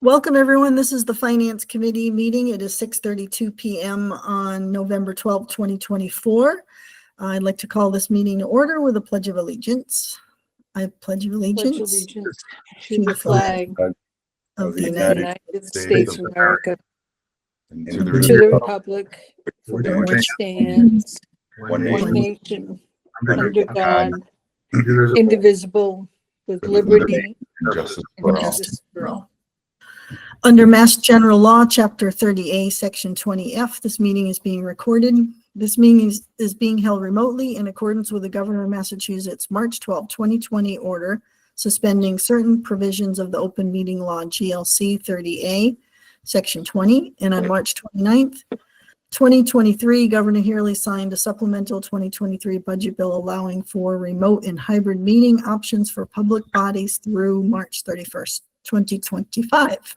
Welcome, everyone. This is the Finance Committee meeting. It is 6:32 p.m. on November 12, 2024. I'd like to call this meeting to order with a Pledge of Allegiance. I pledge allegiance to the flag of the United States of America, and to the republic for which stands one one nation, nation, under God, indivisible, with liberty and justice and for all. justice for all. Under Mass General Law, Chapter 30A, Section 20F, this meeting is being recorded. This meeting is being held remotely in accordance with the Governor of Massachusetts March 12, 2020 order suspending certain provisions of the Open Meeting Law GLC 30A, Section 20, and on March 29th, 2023, Governor Hearley signed a supplemental 2023 budget bill allowing for remote and hybrid meeting options for public bodies through March 31st, 2025.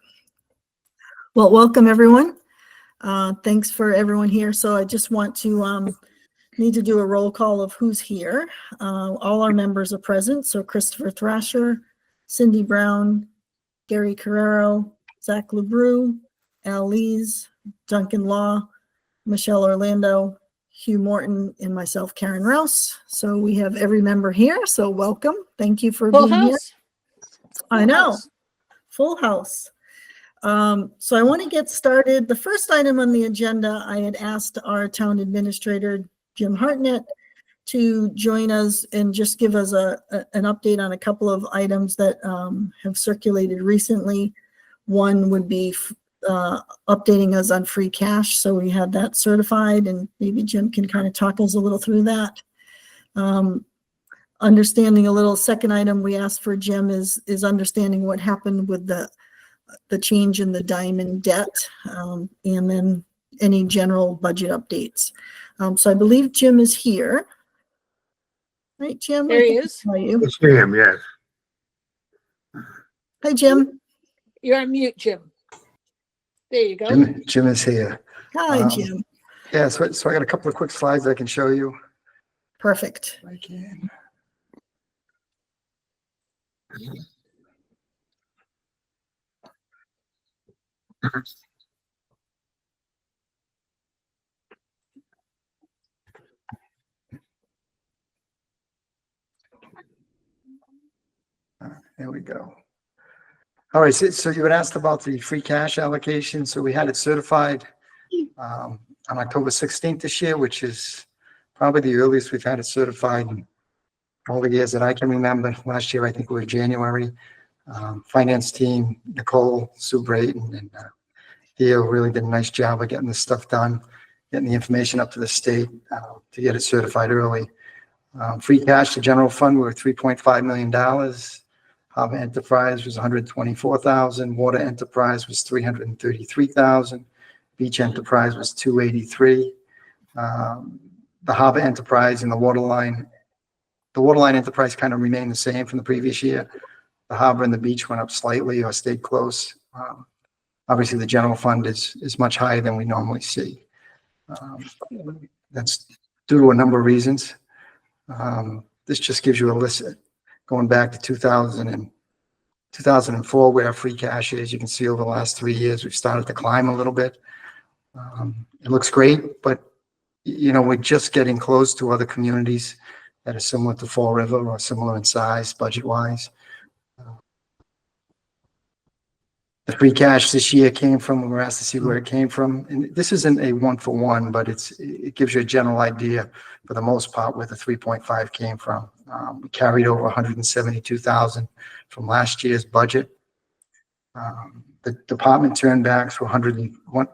Well, welcome, everyone. Thanks for everyone here. So I just want to need to do a roll call of who's here. All our members are present. So Christopher Thrasher, Cindy Brown, Gary Carrero, Zach LeBrew, Al Lees, Duncan Law, Michelle Orlando, Hugh Morton, and myself, Karen Rouse. So we have every member here. So welcome. Thank you for being here. I know. Full house. So I want to get started. The first item on the agenda, I had asked our town administrator, Jim Hartnett, to join us and just give us an update on a couple of items that have circulated recently. One would be updating us on free cash. So we had that certified, and maybe Jim can kind of talk us a little through that. Understanding a little, second item we asked for Jim is understanding what happened with the change in the Diamond debt, and then any general budget updates. So I believe Jim is here. Right, Jim? There he is. It's Jim, yes. Hi, Jim. You're on mute, Jim. There you go. Jim is here. Hi, Jim. Yeah, so I got a couple of quick slides I can show you. Perfect. I can. There we go. All right, so you had asked about the free cash allocation. So we had it certified on October 16th this year, which is probably the earliest we've had it certified in all the years that I can remember. Last year, I think it was January. Finance team, Nicole, Sue Brayton, and Theo really did a nice job of getting this stuff done, getting the information up to the state to get it certified early. Free cash to general fund, we were $3.5 million. Harbor Enterprise was $124,000. Water Enterprise was $333,000. Beach Enterprise was $283,000. The Harbor Enterprise and the Waterline Enterprise kind of remained the same from the previous year. The Harbor and the Beach went up slightly or stayed close. Obviously, the general fund is much higher than we normally see. That's due to a number of reasons. This just gives you a list going back to 2004, where our free cash is. You can see over the last 3 years, we've started to climb a little bit. It looks great, but we're just getting close to other communities that are similar to Fall River or similar in size, budget-wise. The free cash this year came from, we were asked to see where it came from. And this isn't a one-for-one, but it gives you a general idea, for the most part, where the 3.5 came from. We carried over 172,000 from last year's budget. The department turnbacks were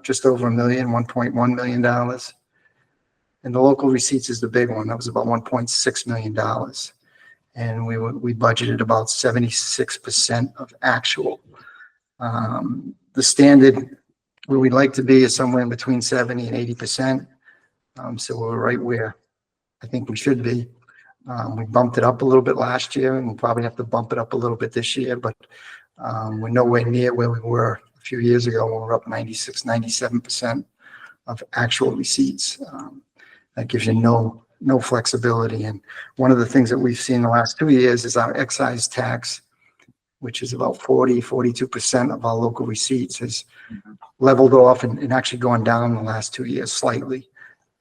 just over $1 million, $1.1 million. And the local receipts is the big one. That was about $1.6 million. And we budgeted about 76% of actual. The standard where we'd like to be is somewhere in between 70 and 80%. So we're right where I think we should be. We bumped it up a little bit last year, and we'll probably have to bump it up a little bit this year, but we're nowhere near where we were a few years ago when we were up 96, 97% of actual receipts. That gives you no flexibility. And one of the things that we've seen the last 2 years is our excise tax which is about 42% of our local receipts, has leveled off and actually gone down in the last 2 years slightly.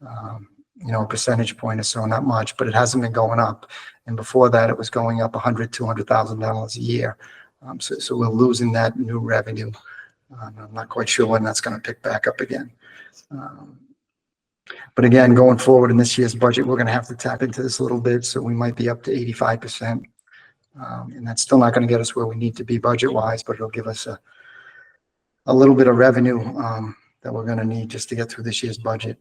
A percentage point or so, not much, but it hasn't been going up. And before that, it was going up $200,000 a year. So we're losing that new revenue. I'm not quite sure when that's going to pick back up again. But again, going forward in this year's budget, we're going to have to tap into this a little bit. So we might be up to 85%. And that's still not going to get us where we need to be budget-wise, but it'll give us a little bit of revenue that we're going to need just to get through this year's budget.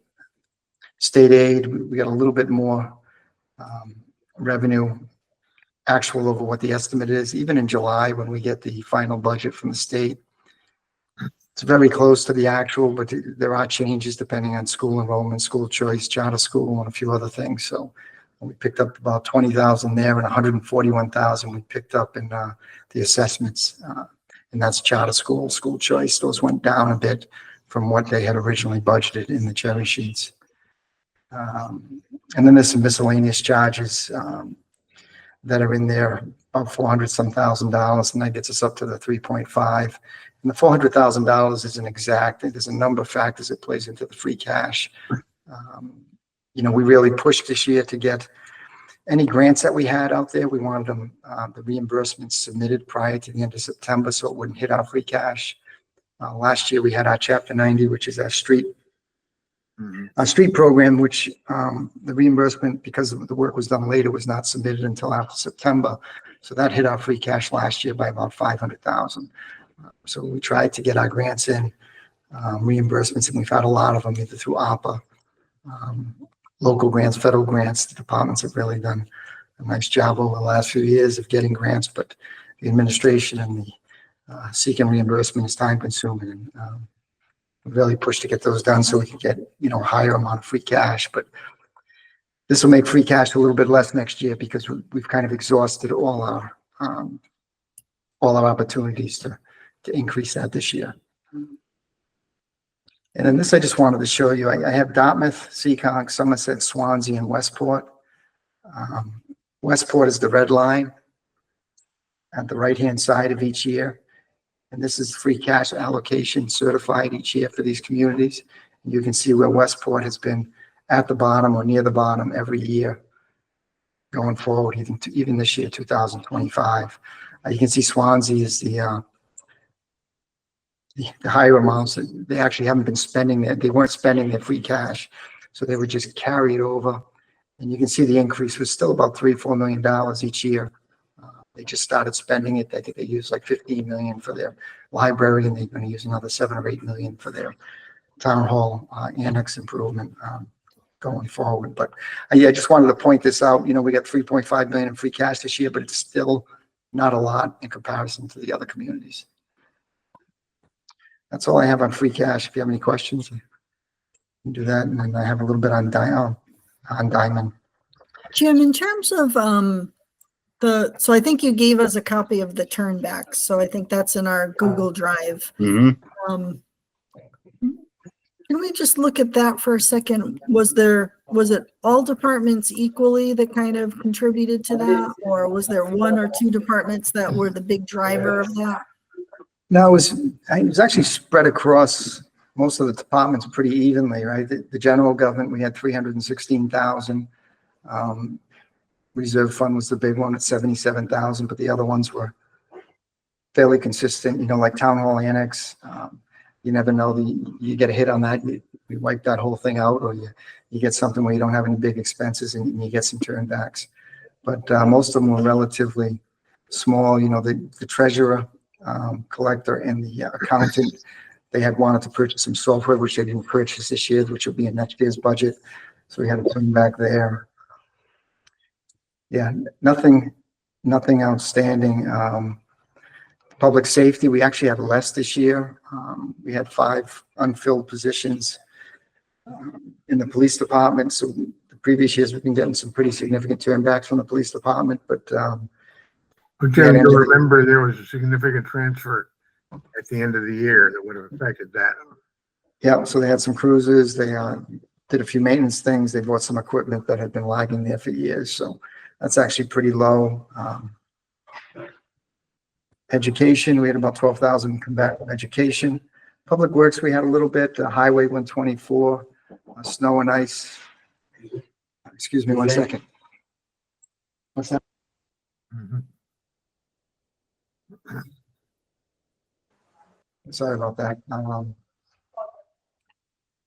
State aid, we got a little bit more revenue actual over what the estimate is. Even in July, when we get the final budget from the state, it's very close to the actual, but there are changes depending on school enrollment, school choice, charter school, and a few other things. So we picked up about 20,000 there, and 141,000 we picked up in the assessments, and that's charter school, school choice. Those went down a bit from what they had originally budgeted in the cherry sheets. And then there's some miscellaneous charges that are in there, about $400-some thousand, and that gets us up to the 3.5. And the $400,000 isn't exact. There's a number of factors that plays into the free cash. We really pushed this year to get any grants that we had out there. We wanted them, the reimbursements submitted prior to the end of September, so it wouldn't hit our free cash. Last year we had our Chapter 90, which is our street program, which the reimbursement, because the work was done later, was not submitted until after September. So that hit our free cash last year by about $500,000. So we tried to get our grants in, reimbursements, and we've had a lot of them either through ARPA, local grants, federal grants. The departments have really done a nice job over the last few years of getting grants, but the administration and the seeking reimbursement is time consuming. And we really pushed to get those done so we can get, a higher amount of free cash. But this will make free cash a little bit less next year because we've kind of exhausted all our opportunities to increase that this year. And then this, I just wanted to show you, I have Dartmouth, Seekonk, Somerset, Swansea, and Westport. Westport is the red line at the right-hand side of each year. And this is free cash allocation certified each year for these communities. And you can see where Westport has been at the bottom or near the bottom every year going forward, even this year, 2025. You can see Swansea is the higher amounts. They actually haven't been spending that. They weren't spending their free cash. So they were just carried over. And you can see the increase was still about $3-4 million each year. They just started spending it. I think they used like $15 million for their library, and they're going to use another $7 or $8 million for their town hall annex improvement going forward. But I just wanted to point this out. We got $3.5 million in free cash this year, but it's still not a lot in comparison to the other communities. That's all I have on free cash. If you have any questions, you can do that. And then I have a little bit on Diamond. Jim, in terms of so I think you gave us a copy of the turnbacks. So I think that's in our Google Drive. Can we just look at that for a second? Was it all departments equally that kind of contributed to that? Or was there one or two departments that were the big driver of that? No, it was actually spread across most of the departments pretty evenly, right? The general government, we had 316,000. Reserve fund was the big one at 77,000, but the other ones were fairly consistent, like town hall annex. You never know, you get a hit on that, you wipe that whole thing out, or you get something where you don't have any big expenses and you get some turnbacks. But most of them were relatively small. The treasurer, collector, and the accountant, they had wanted to purchase some software, which they didn't purchase this year, which will be in next year's budget. So we had to turn back there. Yeah, nothing outstanding. Public safety, we actually had less this year. We had 5 unfilled positions in the police department. So the previous years, we've been getting some pretty significant turnbacks from the police department, but Jim, you'll remember there was a significant transfer at the end of the year that would have affected that. Yeah, so they had some cruisers. They did a few maintenance things. They bought some equipment that had been lagging there for years. So that's actually pretty low. Education, we had about 12,000 come back from education. Public Works, we had a little bit, Highway 124, snow and ice. Excuse me one second. What's that? Mhm. Sorry about that.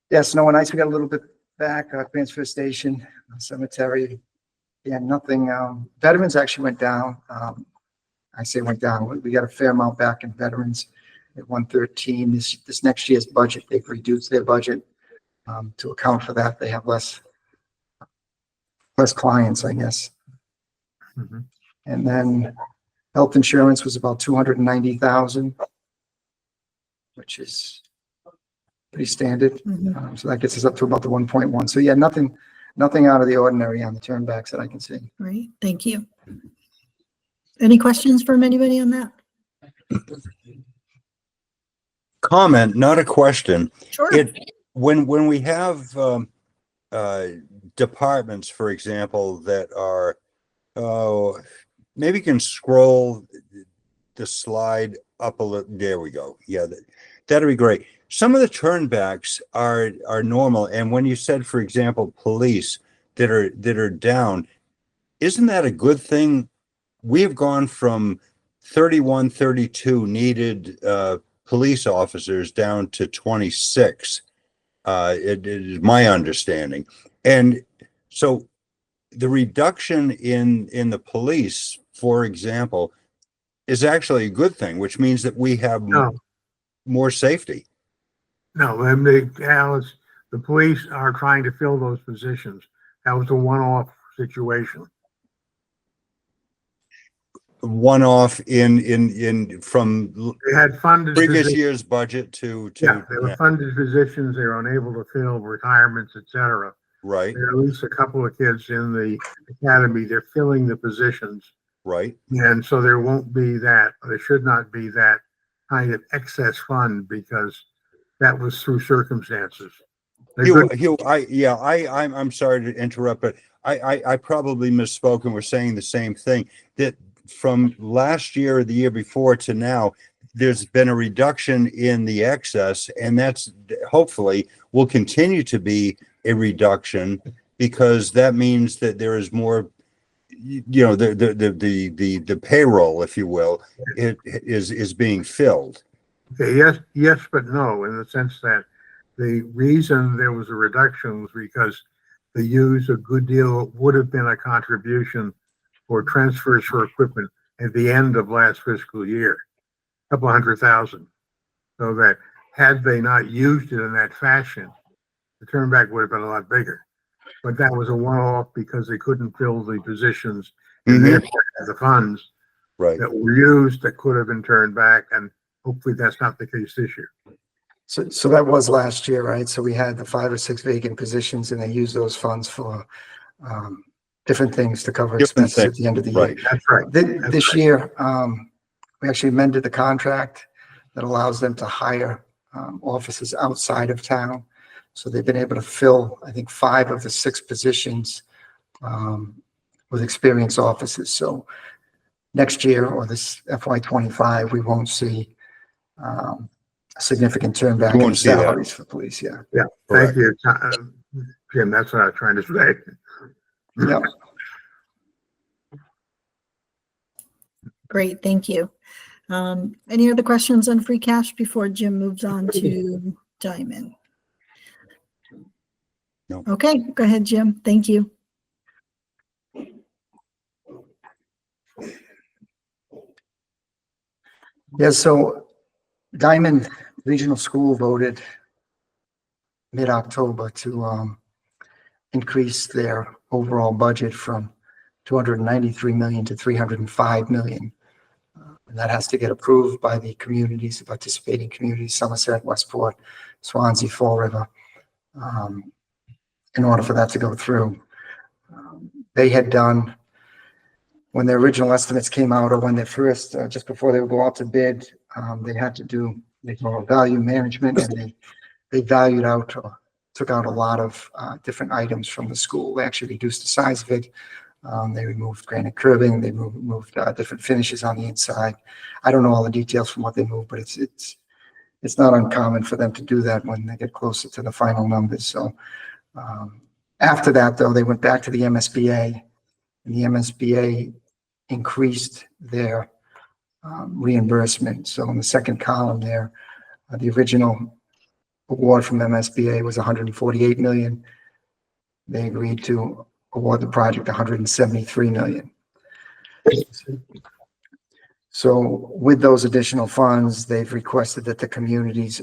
Yeah, snow and ice, we got a little bit back, transfer station, cemetery. Yeah, nothing, veterans actually went down. I say went down. We got a fair amount back in veterans at 113. This next year's budget, they've reduced their budget to account for that. They have less clients, I guess. Mhm. And then health insurance was about 290,000, which is pretty standard. Mhm. So that gets us up to about the 1.1. So yeah, nothing out of the ordinary on the turnbacks that I can see. Great, thank you. Any questions from anybody on that? Comment, not a question. Sure. When we have departments, for example, that are, maybe you can scroll the slide up a little. There we go. Yeah, that'd be great. Some of the turnbacks are normal, and when you said, for example, police that are down, isn't that a good thing? We have gone from 31, 32 needed police officers down to 26. It is my understanding. And so the reduction in the police, for example, is actually a good thing, which means that we have No. more safety. No, Alice, the police are trying to fill those positions. That was a one-off situation. One-off from They had funded previous positions. year's budget to Yeah, they were funded positions. They were unable to fill retirements, et cetera. right, There are at least a couple of kids in the academy. They're filling the positions. right. And so there won't be that, there should not be that kind of excess fund because that was through circumstances. They're good. I'm sorry to interrupt, but I probably misspoke and we're saying the same thing, that from last year or the year before to now, there's been a reduction in the excess, and that's hopefully will continue to be a reduction, because that means that there is more, the payroll, if you will, it is being filled. Okay, yes, but no, in the sense that the reason there was a reduction was because they used a good deal, would have been a contribution for transfers for equipment at the end of last fiscal year, a couple $100,000. So that had they not used it in that fashion, the turnback would have been a lot bigger. But that was a one-off because they couldn't fill the positions and therefore had the funds Right. that were used that could have been turned back, and hopefully that's not the case this year. So that was last year, right? So we had the 5 or 6 vacant positions, and they used those funds for different things to cover Different expenses at things, the end of the year. right. That's right. This year, we actually amended the contract that allows them to hire officers outside of town. So they've been able to fill, I think, 5 of the 6 positions with experienced officers. So next year, or this FY25, we won't see a significant turn back You in won't see that. salaries for police. Yeah. Yeah, thank you, Jim. That's what I was trying to say. Yep. Great, thank you. Any other questions on free cash before Jim moves on to Diamond? No. Okay, go ahead, Jim. Thank you. Yeah, so Diamond Regional School voted mid-October to increase their overall budget from 293 million to 305 million. And that has to get approved by the communities, the participating communities, Somerset, Westport, Swansea, Fall River, in order for that to go through. They had done, when their original estimates came out, or when they first, just before they would go out to bid, they had to do, they call it value management, and they valued out, or took out a lot of different items from the school. They actually reduced the size of it, They removed granite curbing, they moved different finishes on the inside. I don't know all the details from what they moved, but it's not uncommon for them to do that when they get closer to the final numbers. So after that, though, they went back to the MSBA, and the MSBA increased their reimbursement. So in the second column there, the original award from MSBA was 148 million. They agreed to award the project 173 million. So with those additional funds, they've requested that the communities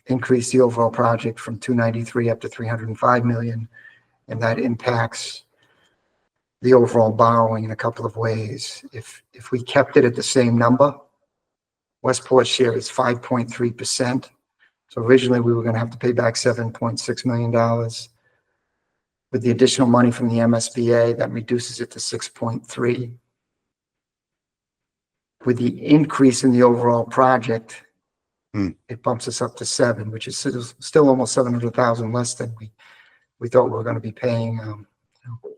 increase the overall project from 293 up to 305 million. And that impacts the overall borrowing in a couple of ways. If we kept it at the same number, Westport's share is 5.3%. So originally we were going to have to pay back $7.6 million. With the additional money from the MSBA, that reduces it to 6.3. With the increase in the overall project, it bumps us up to 7, which is still almost 700,000 less than we thought we were going to be paying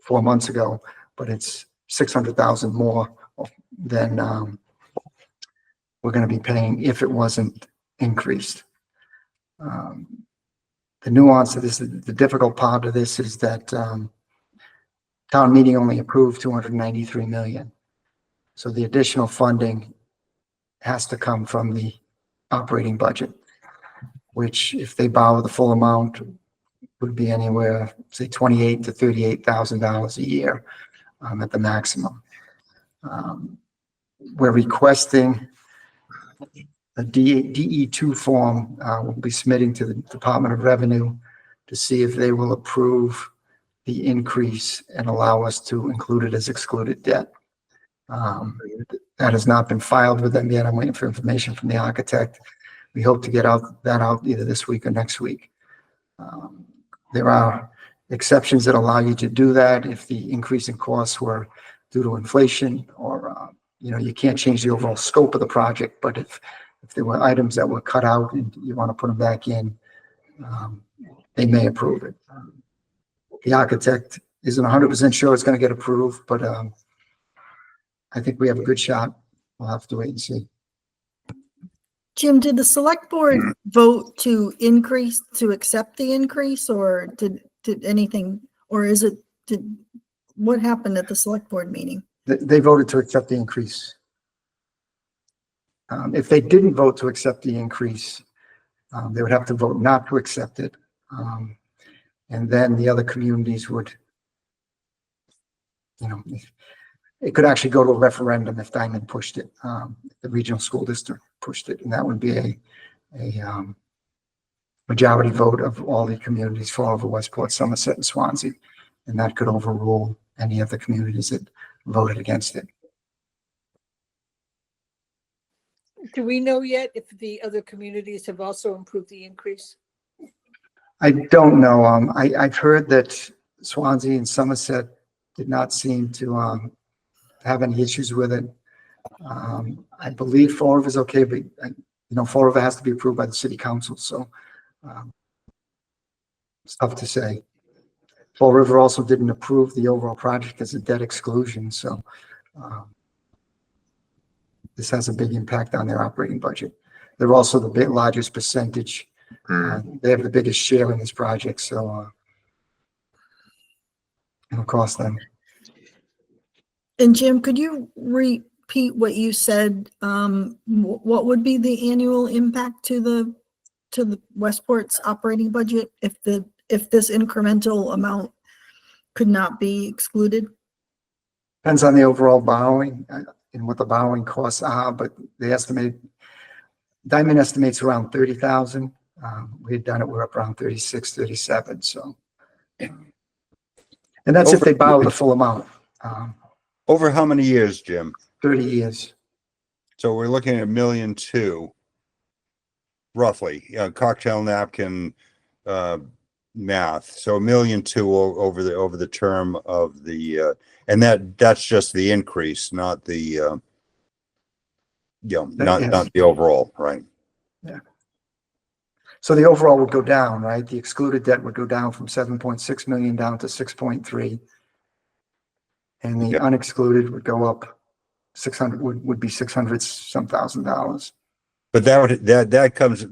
4 months ago, but it's 600,000 more than we're going to be paying if it wasn't increased. The nuance of this, the difficult part of this is that town meeting only approved 293 million. So the additional funding has to come from the operating budget, which if they borrow the full amount would be anywhere, say $28,000 to $38,000 a year at the maximum. We're requesting a DE2 form. We'll be submitting to the Department of Revenue to see if they will approve the increase and allow us to include it as excluded debt. That has not been filed with them yet. I'm waiting for information from the architect. We hope to get that out either this week or next week. There are exceptions that allow you to do that if the increase in costs were due to inflation or, you can't change the overall scope of the project, but if there were items that were cut out and you want to put them back in, they may approve it. The architect isn't 100% sure it's going to get approved, but I think we have a good shot. We'll have to wait and see. Jim, did the select board vote to accept the increase, or did anything, or what happened at the select board meeting? They voted to accept the increase. If they didn't vote to accept the increase, they would have to vote not to accept it. And then the other communities would, it could actually go to a referendum if Diamond pushed it, the regional school district pushed it, and that would be a majority vote of all the communities for over Westport, Somerset, and Swansea, and that could overrule any of the communities that voted against it. Do we know yet if the other communities have also improved the increase? I don't know. I've heard that Swansea and Somerset did not seem to have any issues with it. I believe Fall River is okay, but Fall River has to be approved by the city council, so it's tough to say. Fall River also didn't approve the overall project as a debt exclusion, so this has a big impact on their operating budget. They're also the largest percentage. They have the biggest share in this project, so it'll cost them. And Jim, could you repeat what you said? What would be the annual impact to the Westport's operating budget if this incremental amount could not be excluded? Depends on the overall borrowing and what the borrowing costs are, but Diamond estimates around 30,000. We had done it, we're up around 36, 37. So, and that's if they borrow the full amount. Over how many years, Jim? 30 years. So we're looking at $1.2 million, roughly, cocktail napkin math. So $1.2 million over the term of the, and that's just the increase, not the, not the overall, right? Yeah. So the overall would go down, right? The excluded debt would go down from 7.6 million down to 6.3. And the Yep. unexcluded would go up 600, would be 600 some $1,000. But that comes,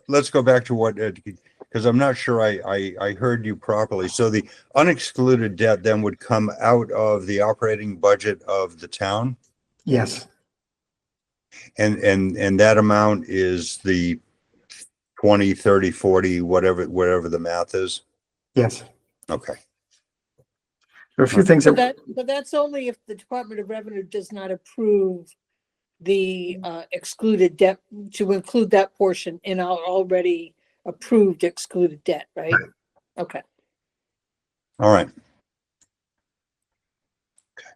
let's go back to what, because I'm not sure I heard you properly. So the unexcluded debt then would come out of the operating budget of the town? Yes, And that amount is the 20, 30, 40, whatever the math is? yes. Okay. There are a few things that, But that's only if the Department of Revenue does not approve the excluded debt, to include that portion in our already approved excluded debt, right? Right. Okay. All right.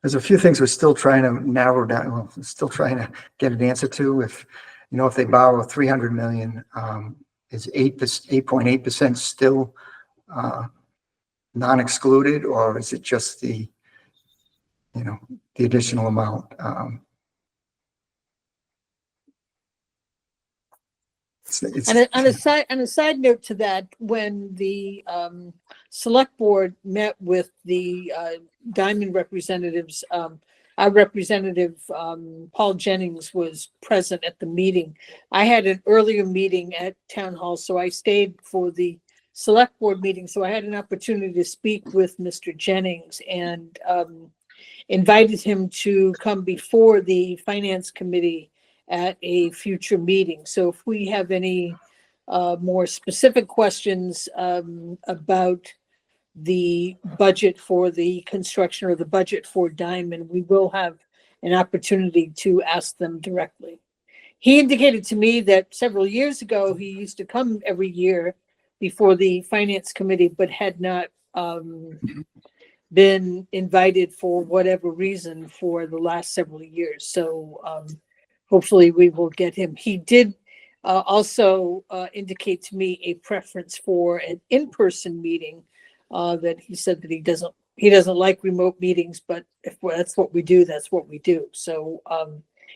there's a few things we're still trying to narrow down, well, we're still trying to get an answer to. If, if they borrow 300 million, is 8.8% still non-excluded, or is it just the additional amount? And on a side note to that, when the select board met with the Diamond representatives, our representative, Paul Jennings, was present at the meeting. I had an earlier meeting at Town Hall, so I stayed for the select board meeting. So I had an opportunity to speak with Mr. Jennings and invited him to come before the Finance Committee at a future meeting. So if we have any more specific questions about the budget for the construction or the budget for Diamond, we will have an opportunity to ask them directly. He indicated to me that several years ago, he used to come every year before the Finance Committee, but had not been invited for whatever reason for the last several years. So hopefully we will get him. He did also indicate to me a preference for an in-person meeting, that he said that he doesn't like remote meetings, but if that's what we do, that's what we do. So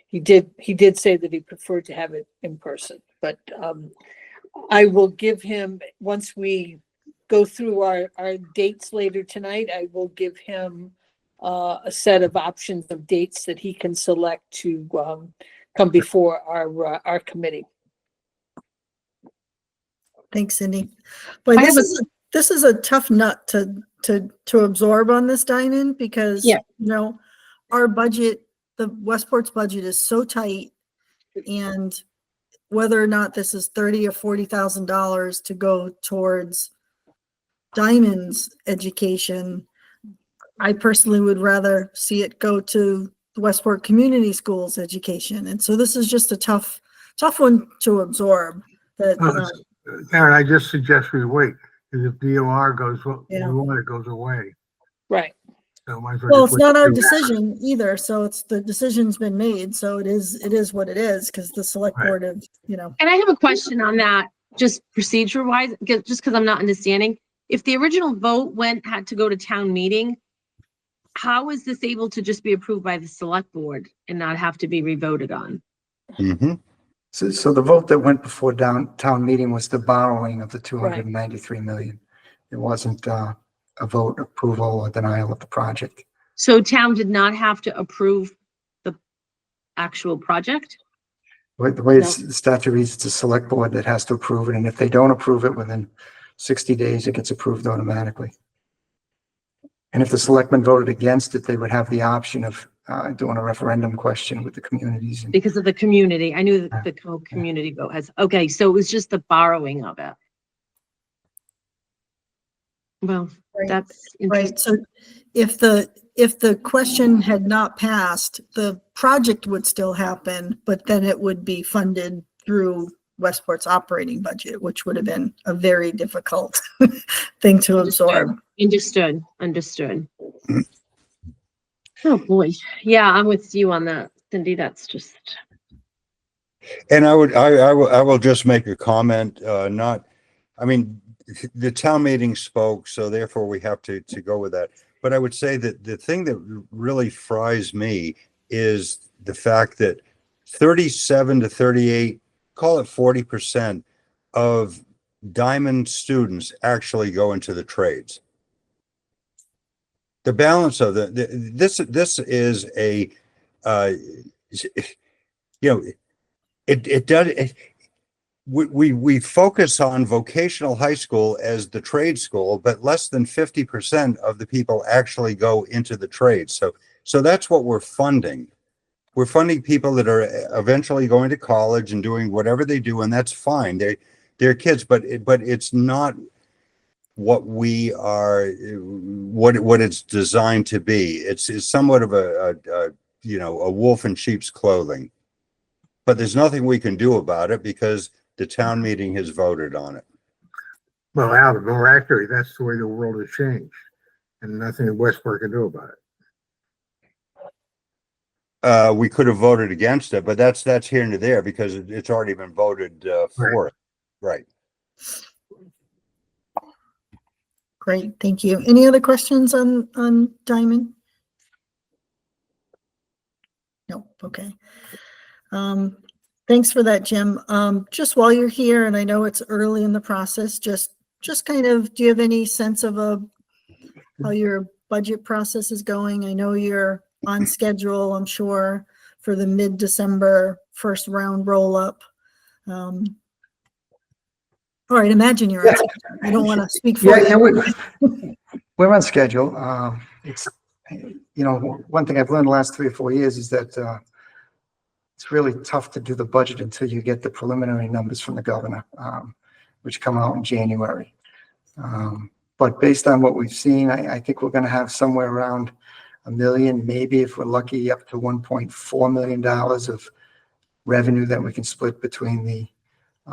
he did say that he preferred to have it in person, but I will give him, once we go through our dates later tonight, I will give him a set of options of dates that he can select to come before our committee. Thanks, Cindy. But this is a tough nut to absorb on this Diamond, because, Yeah. our budget, the Westport's budget is so tight, and whether or not this is $30,000 or $40,000 to go towards Diamond's education, I personally would rather see it go to the Westport Community Schools education. And so this is just a tough one to absorb. That Karen, I just suggest we wait, because if DOR goes, Yeah. it goes away. Right. So might as well, just it's not our wait. decision either. So the decision's been made. So it is what it is, because the select Right. board of, And I have a question on that, just procedure wise, just because I'm not understanding. If the original vote had to go to town meeting, how is this able to just be approved by the select board and not have to be revoted on? Mm-hmm. So the vote that went before town meeting was the borrowing of the 293 million. It wasn't a vote approval or denial of the project. So town did not have to approve the actual project? The way the statute reads, it's a select board that has to approve it, and if they don't approve it within 60 days, it gets approved automatically. And if the selectmen voted against it, they would have the option of doing a referendum question with the communities. And Because of the community. I knew that the whole community vote has, okay, so it was just the borrowing of it. Well, Right. that's right. interesting. So if the question had not passed, the project would still happen, but then it would be funded through Westport's operating budget, which would have been a very difficult thing to absorb. Understood. Oh, boy. Yeah, I'm with you on that, Cindy. That's just, And I will just make a comment, the town meeting spoke, so therefore we have to go with that. But I would say that the thing that really fries me is the fact that 37 to 38, call it 40% of Diamond students actually go into the trades. the balance of this is a, we focus on vocational high school as the trade school, but less than 50% of the people actually go into the trade. So that's what we're funding. We're funding people that are eventually going to college and doing whatever they do, and that's fine. They're kids, but it's not what we are, what it's designed to be. It's somewhat of a wolf in sheep's clothing. But there's nothing we can do about it because the town meeting has voted on it. Well, Al, more accurately, that's the way the world has changed, and nothing that Westport can do about it. We could have voted against it, but that's here and there because it's already been voted for it. Right. Great, thank you. Any other questions on Diamond? No, okay. Thanks for that, Jim. Just while you're here, and I know it's early in the process, just kind of, do you have any sense of how your budget process is going? I know you're on schedule, I'm sure, for the mid-December first round roll-up. All right, imagine you're on schedule. I don't want to speak for you. We're on schedule. It's, one thing I've learned the last 3 or 4 years is that it's really tough to do the budget until you get the preliminary numbers from the governor, which come out in January. But based on what we've seen, I think we're going to have somewhere around $1 million, maybe if we're lucky, up to $1.4 million of revenue that we can split between the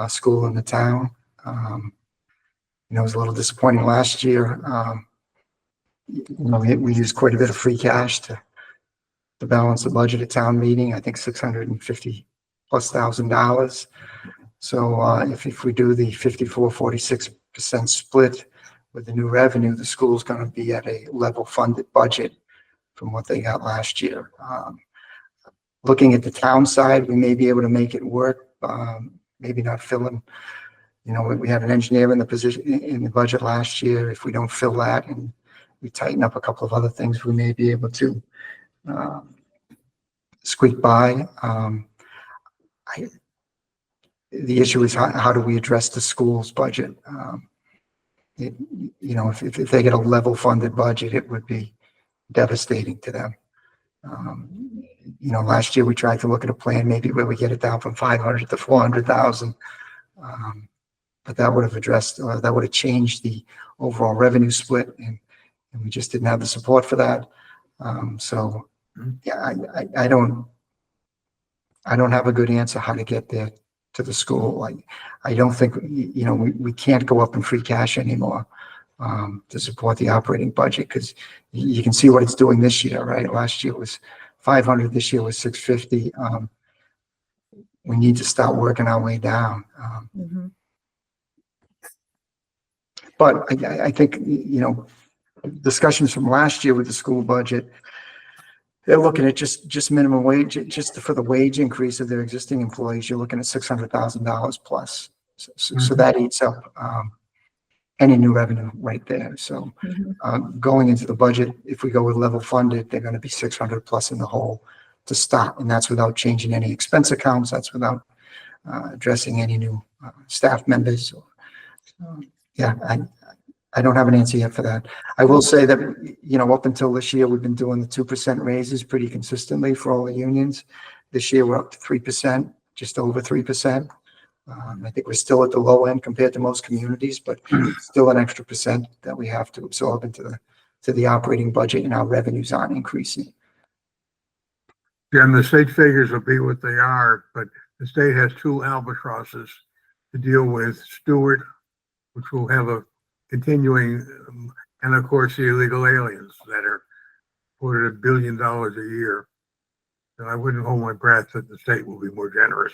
school and the town. It was a little disappointing last year. We used quite a bit of free cash to balance the budget at town meeting. I think $650,000+. So if we do the 54-46% split with the new revenue, the school's going to be at a level funded budget from what they got last year. Looking at the town side, we may be able to make it work. Maybe not filling. We had an engineer in the position in the budget last year. If we don't fill that and we tighten up a couple of other things, we may be able to squeak by. The issue is how do we address the school's budget? If they get a level funded budget, it would be devastating to them. Last year we tried to look at a plan maybe where we get it down from 500 to 400,000. But that would have addressed, that would have changed the overall revenue split, and we just didn't have the support for that. So yeah, I don't have a good answer how to get there to the school. I don't think, we can't go up in free cash anymore to support the operating budget, because you can see what it's doing this year, right? Last year was 500, this year was 650. We need to start working our way down. But I think, discussions from last year with the school budget, they're looking at just minimum wage, just for the wage increase of their existing employees, you're looking at $600,000 plus. So that eats up any new revenue right there. So going into the budget, if we go with level funded, they're going to be 600 plus in the hole to start. And that's without changing any expense accounts. That's without addressing any new staff members. Yeah, I don't have an answer yet for that. I will say that, up until this year, we've been doing the 2% raises pretty consistently for all the unions. This year, we're up to 3%, just over 3%. I think we're still at the low end compared to most communities, but still an extra percent that we have to absorb into the operating budget, and our revenues aren't increasing. Yeah, and the state figures will be what they are, but the state has 2 albatrosses to deal with: Stewart, which will have a continuing, and of course the illegal aliens that are quoted $1 billion a year. And I wouldn't hold my breath that the state will be more generous.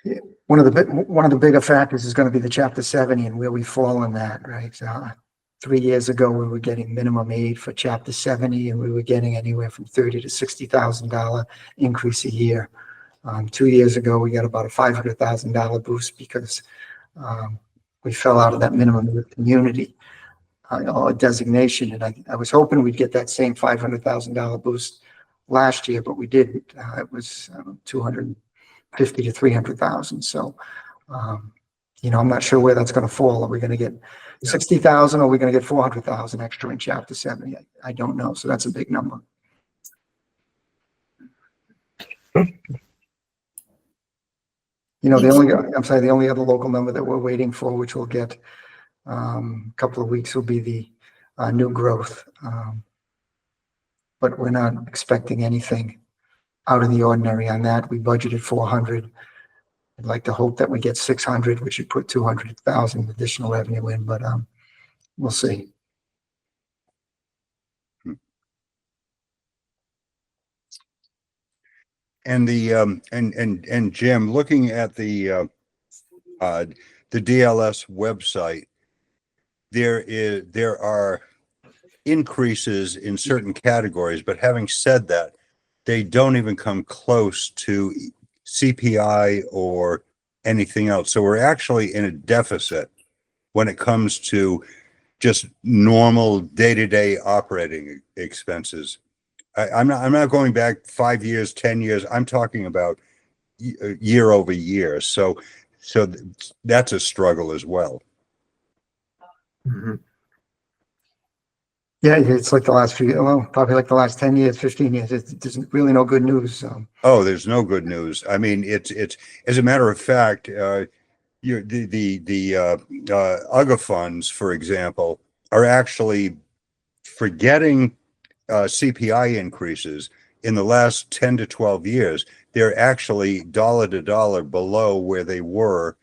Yeah. One of the bigger factors is going to be the Chapter 70 and where we fall in that, right? So 3 years ago, we were getting minimum aid for Chapter 70, and we were getting anywhere from $30,000 to $60,000 increase a year. 2 years ago, we got about a $500,000 boost because we fell out of that minimum community. a designation, and I was hoping we'd get that same $500,000 boost last year, but we didn't. It was 250 to 300,000. So, I'm not sure where that's going to fall. Are we going to get 60,000 or are we going to get 400,000 extra in Chapter 70? I don't know. So that's a big number. The only other local number that we're waiting for, which we'll get a couple of weeks, will be the new growth. But we're not expecting anything out of the ordinary on that. We budgeted 400. I'd like to hope that we get 600, which should put 200,000 additional revenue in, but we'll see. And and Jim, looking at the DLS website, there are increases in certain categories, but having said that, they don't even come close to CPI or anything else. So we're actually in a deficit when it comes to just normal day-to-day operating expenses. I'm not going back 5 years, 10 years. I'm talking about year over year. So that's a struggle as well. Mhm. Yeah, it's like the last probably like the last 10 years, 15 years. There's really no good news. Oh, there's no good news. I mean, it's as a matter of fact, the UGA funds, for example, are actually forgetting CPI increases in the last 10 to 12 years. They're actually dollar to dollar below where they were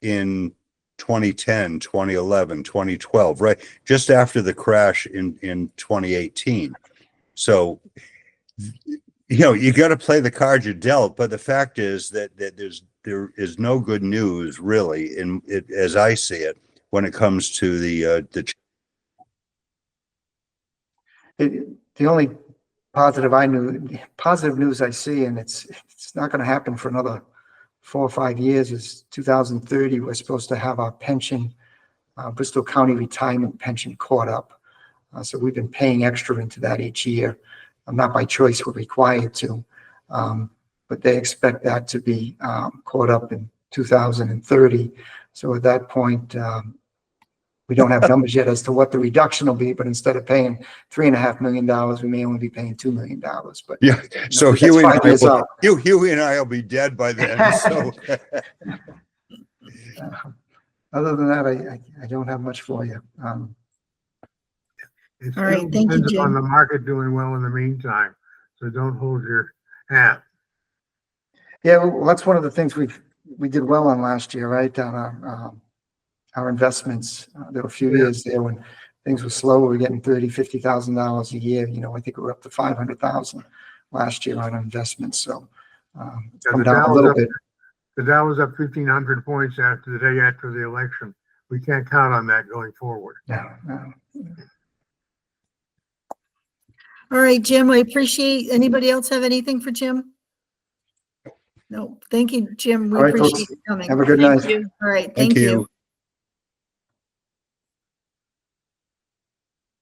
in 2010, 2011, 2012, right? Just after the crash in 2018. So, you got to play the cards you're dealt, but the fact is that there is no good news really in it, as I see it, when it comes to the only positive news I see, and it's not going to happen for another 4 or 5 years, is 2030. We're supposed to have our pension, Bristol County retirement pension, caught up. So we've been paying extra into that each year. Not by choice, we're required to, but they expect that to be caught up in 2030. So at that point, we don't have numbers yet as to what the reduction will be, but instead of paying $3.5 million, we may only be paying $2 million. But yeah, so that's Huey 5 years out. Huey and I will be dead by then. So Other than that, I don't have much for you. It All right, still thank you, depends upon Jim. the market doing well in the meantime, so don't hold your hat. Yeah, well, that's one of the things we did well on last year, right? On our investments. There were a few years there when things were slow. We were getting $30,000-$50,000 a year. I think we were up to 500,000 last year on investments. So it's come down a little bit. The Dow was up 1,500 points after the day after the election. We can't count on that going forward. Yeah. All right, Jim, I appreciate, anybody else have anything for Jim? No, thank you, Jim. We All right, folks. appreciate you coming. Have a good Thank night. you. All right, Thank thank you. you.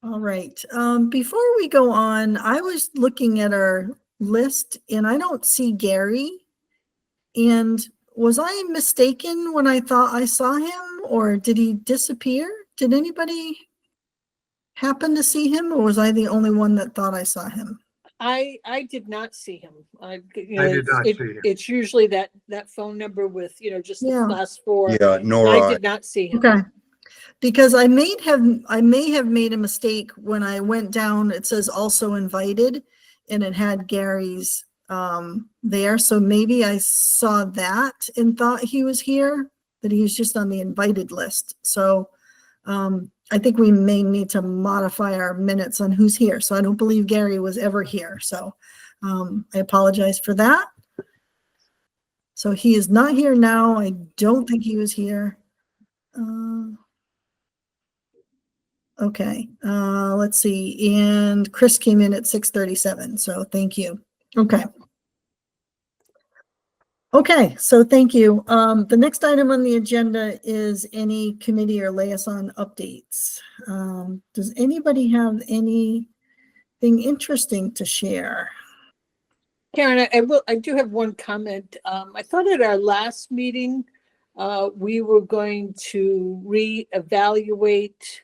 All right, before we go on, I was looking at our list and I don't see Gary. And was I mistaken when I thought I saw him, or did he disappear? Did anybody happen to see him, or was I the only one that thought I saw him? I did not see him. I did not see him. It's usually that phone number with, just the Yeah. last four. yeah, nor I I. did not see him. Okay. Because I may have made a mistake when I went down. It says also invited, and it had Gary's there. So maybe I saw that and thought he was here, that he was just on the invited list. So I think we may need to modify our minutes on who's here. So I don't believe Gary was ever here. So I apologize for that. So he is not here now. I don't think he was here. Okay, let's see. And Chris came in at 6:37. So thank you. Okay. Okay, so thank you. The next item on the agenda is any committee or liaison updates. Does anybody have anything interesting to share? Karen, I do have one comment. I thought at our last meeting, we were going to reevaluate,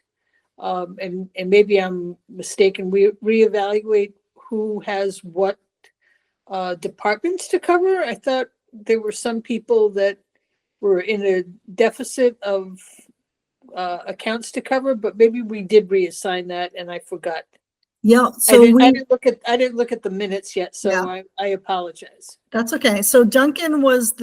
and maybe I'm mistaken, we reevaluate who has what departments to cover. I thought there were some people that were in a deficit of accounts to cover, but maybe we did reassign that and I forgot. Yeah, I so didn't, I we, didn't look at the minutes yet, so Yeah. I apologize. that's okay. So Duncan was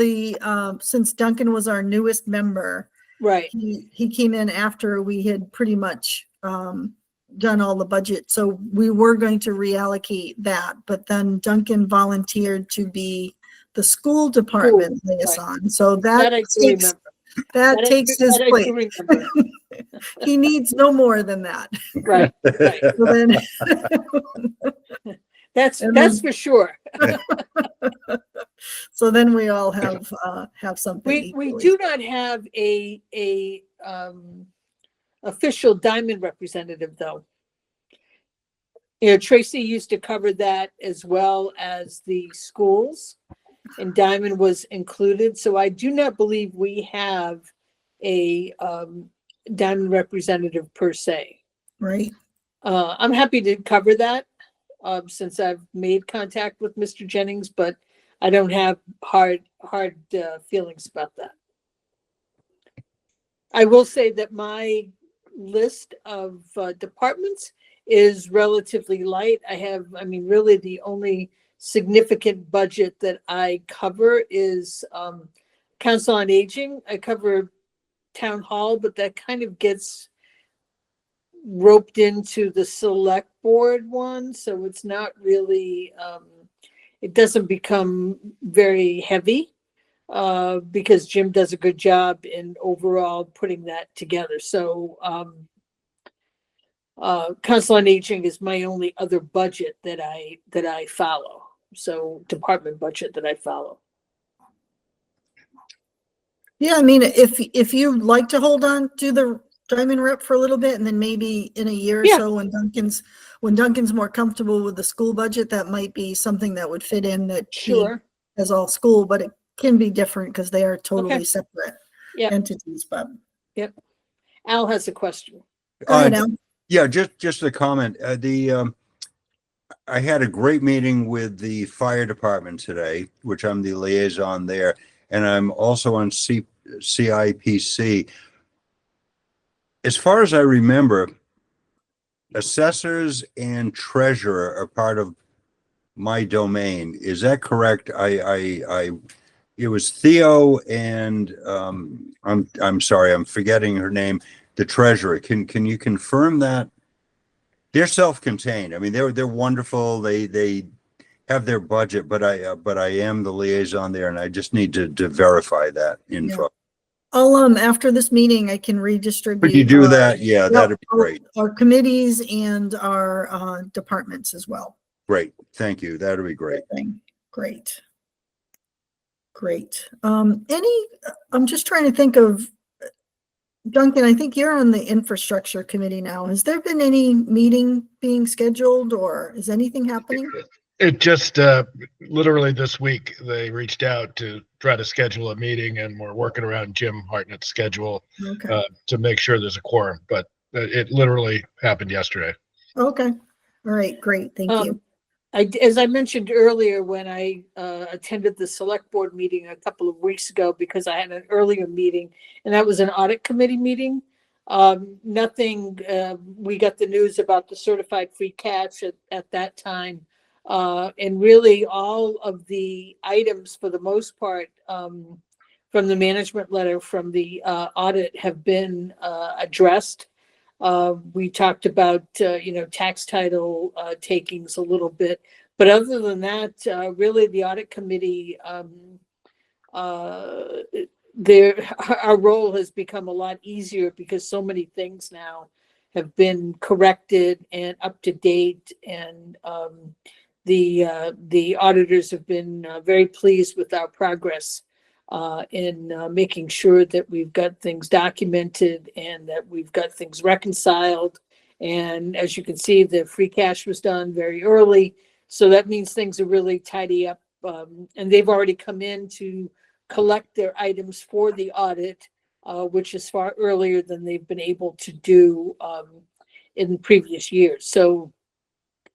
since Duncan was our newest member, Right, he came in after we had pretty much done all the budget. So we were going to reallocate that, but then Duncan volunteered to be the school department liaison. So that I do remember. that takes his That I place. do remember. He needs no more than that. Right, right. So then, That's And then- for sure. so then we all have something. We equally. do not have a official Diamond representative, though. You know, Tracy used to cover that as well as the schools, and Diamond was included. So I do not believe we have a Diamond representative per se. Right. I'm happy to cover that since I've made contact with Mr. Jennings, but I don't have hard feelings about that. I will say that my list of departments is relatively light. I mean, really the only significant budget that I cover is Council on Aging. I cover Town Hall, but that kind of gets roped into the select board one. So it's not really, it doesn't become very heavy because Jim does a good job in overall putting that together. So Council on Aging is my only other budget that I follow. So department budget that I follow. Yeah, I mean, if you'd like to hold on to the Diamond rep for a little bit, and then maybe in a year or Yeah. so, when Duncan's more comfortable with the school budget, that might be something that would fit in that he Sure. has all school, but it can be different because they are totally Okay. separate Yep. entities, but. Al has a question. Go ahead, Al. Yeah, just a comment. I had a great meeting with the fire department today, which I'm the liaison there, and I'm also on CIPC. As far as I remember, assessors and treasurer are part of my domain. Is that correct? It was Theo and I'm sorry, I'm forgetting her name, the treasurer. Can you confirm that? They're self-contained. I mean, they're wonderful. They have their budget, but I am the liaison there, and I just need to verify that info. I'll, after this meeting, I can redistribute. Could you do that? Yeah, Yep, that'd be great. Our committees and our departments as well. Great. Thank you. That'd be great. Great. I'm just trying to think of, Duncan, I think you're on the infrastructure committee now. Has there been any meeting being scheduled, or is anything happening? It just literally this week, they reached out to try to schedule a meeting, and we're working around Jim Hartnett's schedule Okay, to make sure there's a quorum, but it literally happened yesterday. okay. All right, great, thank you. As I mentioned earlier, when I attended the select board meeting a couple of weeks ago, because I had an earlier meeting, and that was an audit committee meeting. Nothing, we got the news about the certified free cash at that time. And really all of the items, for the most part, from the management letter from the audit have been addressed. We talked about, tax title takings a little bit, but other than that, really the audit committee, our role has become a lot easier because so many things now have been corrected and up to date, and the auditors have been very pleased with our progress in making sure that we've got things documented and that we've got things reconciled. And as you can see, the free cash was done very early. So that means things are really tidy up. And they've already come in to collect their items for the audit, which is far earlier than they've been able to do in previous years. So